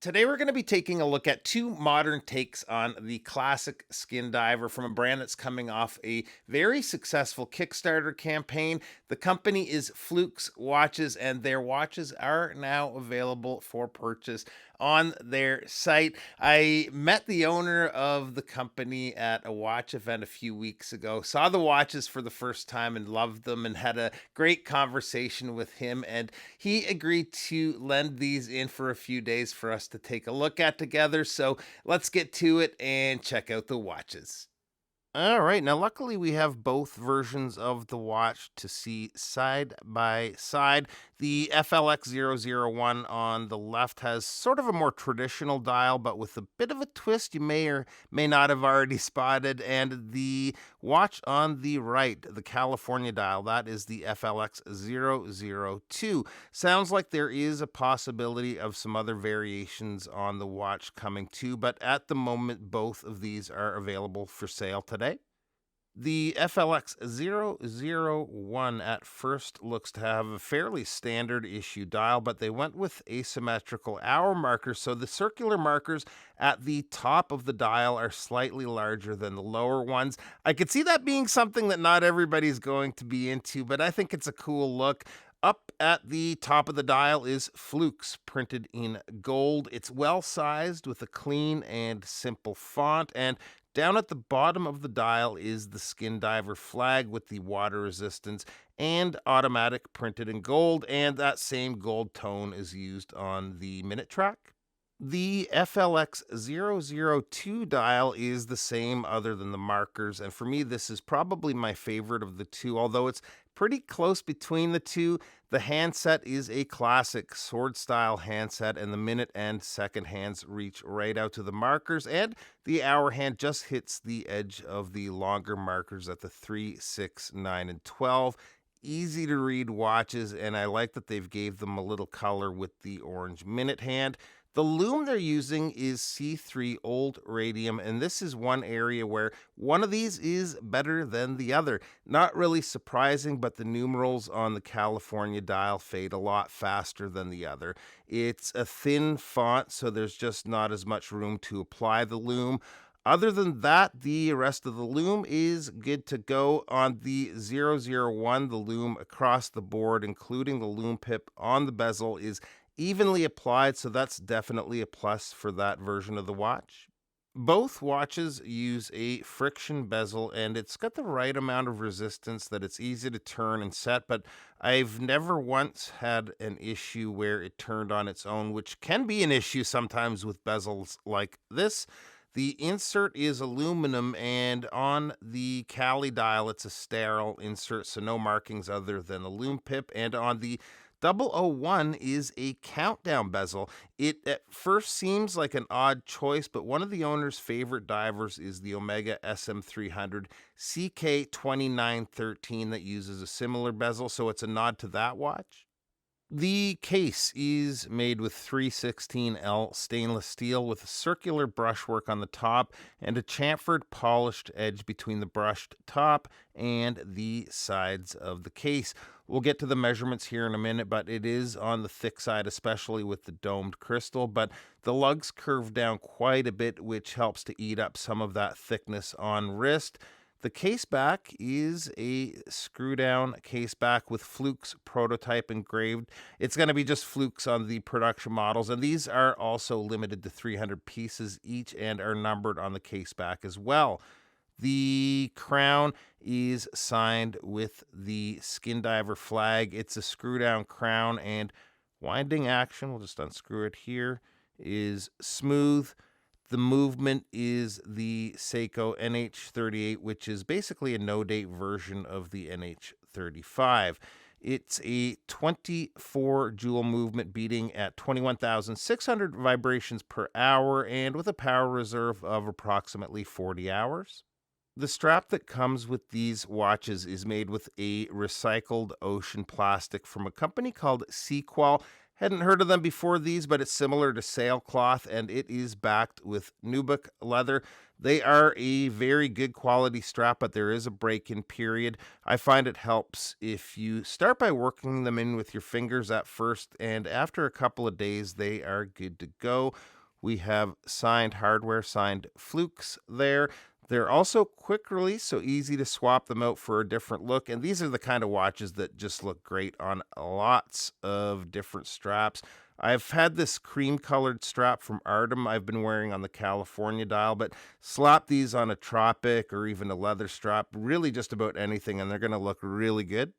Today, we're going to be taking a look at two modern takes on the classic skin diver from a brand that's coming off a very successful Kickstarter campaign. The company is Fleux Watches, and their watches are now available for purchase on their site. I met the owner of the company at a watch event a few weeks ago, saw the watches for the first time and loved them, and had a great conversation with him. And he agreed to lend these in for a few days for us to take a look at together. So let's get to it and check out the watches. All right. Now, luckily, we have both versions of the watch to see side by side. The FLX001 on the left has sort of a more traditional dial, but with a bit of a twist you may or may not have already spotted. And the watch on the right, the California dial, that is the FLX002. Sounds like there is a possibility of some other variations on the watch coming too, but at the moment, both of these are available for sale today. The FLX001 at first looks to have a fairly standard issue dial, but they went with asymmetrical hour markers, so the circular markers at the top of the dial are slightly larger than the lower ones. I could see that being something that not everybody's going to be into, but I think it's a cool look. Up at the top of the dial is Flukes printed in gold. It's well sized with a clean and simple font, and down at the bottom of the dial is the Skin Diver flag with the water resistance and automatic printed in gold, and that same gold tone is used on the minute track. The FLX002 dial is the same other than the markers, and for me, this is probably my favorite of the two, although it's pretty close between the two. The handset is a classic sword style handset, and the minute and second hands reach right out to the markers, and the hour hand just hits the edge of the longer markers at the 3, 6, 9, and 12. Easy to read watches, and I like that they've gave them a little color with the orange minute hand. The lume they're using is C3 old radium, and this is one area where one of these is better than the other. Not really surprising, but the numerals on the California dial fade a lot faster than the other. It's a thin font, so there's just not as much room to apply the lume. Other than that, the rest of the lume is good to go. On the 001, the lume across the board, including the lume pip on the bezel, is evenly applied, so that's definitely a plus for that version of the watch. Both watches use a friction bezel, and it's got the right amount of resistance that it's easy to turn and set, but I've never once had an issue where it turned on its own, which can be an issue sometimes with bezels like this. The insert is aluminum, and on the Cali dial, it's a sterile insert, so no markings other than the lume pip. And on the 001 is a countdown bezel. It at first seems like an odd choice, but one of the owner's favorite divers is the Omega SM300 CK2913 that uses a similar bezel, so it's a nod to that watch. The case is made with 316L stainless steel with a circular brushwork on the top and a chamfered polished edge between the brushed top and the sides of the case. We'll get to the measurements here in a minute, but it is on the thick side, especially with the domed crystal, but the lugs curve down quite a bit, which helps to eat up some of that thickness on wrist. The case back is a screw down case back with Flukes prototype engraved. It's going to be just Flukes on the production models, and these are also limited to 300 pieces each and are numbered on the case back as well. The crown is signed with the Skin Diver flag. It's a screw down crown, and winding action, we'll just unscrew it here, is smooth. The movement is the Seiko NH38, which is basically a no-date version of the NH35. It's a 24 jewel movement beating at 21,600 vibrations per hour and with a power reserve of approximately 40 hours. The strap that comes with these watches is made with a recycled ocean plastic from a company called Sequal. Hadn't heard of them before these, but it's similar to sailcloth and it is backed with nubuck leather. They are a very good quality strap, but there is a break-in period. I find it helps if you start by working them in with your fingers at first, and after a couple of days, they are good to go. We have signed hardware, signed flukes there. They're also quick release, so easy to swap them out for a different look. And these are the kind of watches that just look great on lots of different straps. I've had this cream colored strap from Artem I've been wearing on the California dial, but slap these on a Tropic or even a leather strap, really just about anything, and they're going to look really good.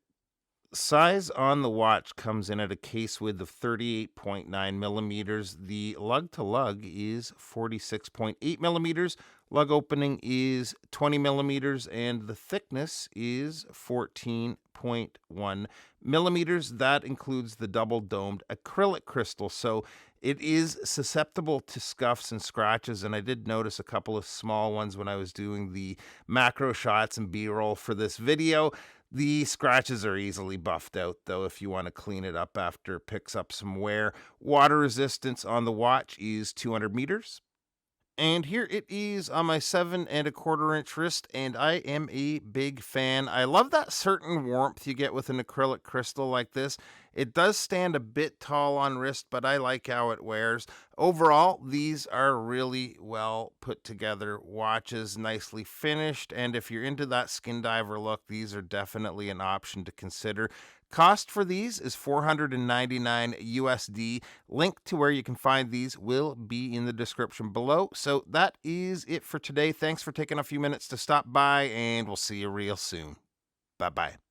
Size on the watch comes in at a case width of 38.9 millimeters. The lug to lug is 46.8 millimeters. Lug opening is 20 millimeters, and the thickness is 14.1 millimeters. That includes the double domed acrylic crystal. So it is susceptible to scuffs and scratches, and I did notice a couple of small ones when I was doing the macro shots and B-roll for this video. The scratches are easily buffed out, though, if you want to clean it up after it picks up some wear. Water resistance on the watch is 200 meters. And here it is on my 7¼ inch wrist, and I am a big fan. I love that certain warmth you get with an acrylic crystal like this. It does stand a bit tall on wrist, but I like how it wears. Overall, these are really well put together watches, nicely finished, and if you're into that skin diver look, these are definitely an option to consider. Cost for these is $499 USD. Link to where you can find these will be in the description below. So that is it for today. Thanks for taking a few minutes to stop by, and we'll see you real soon. Bye-bye.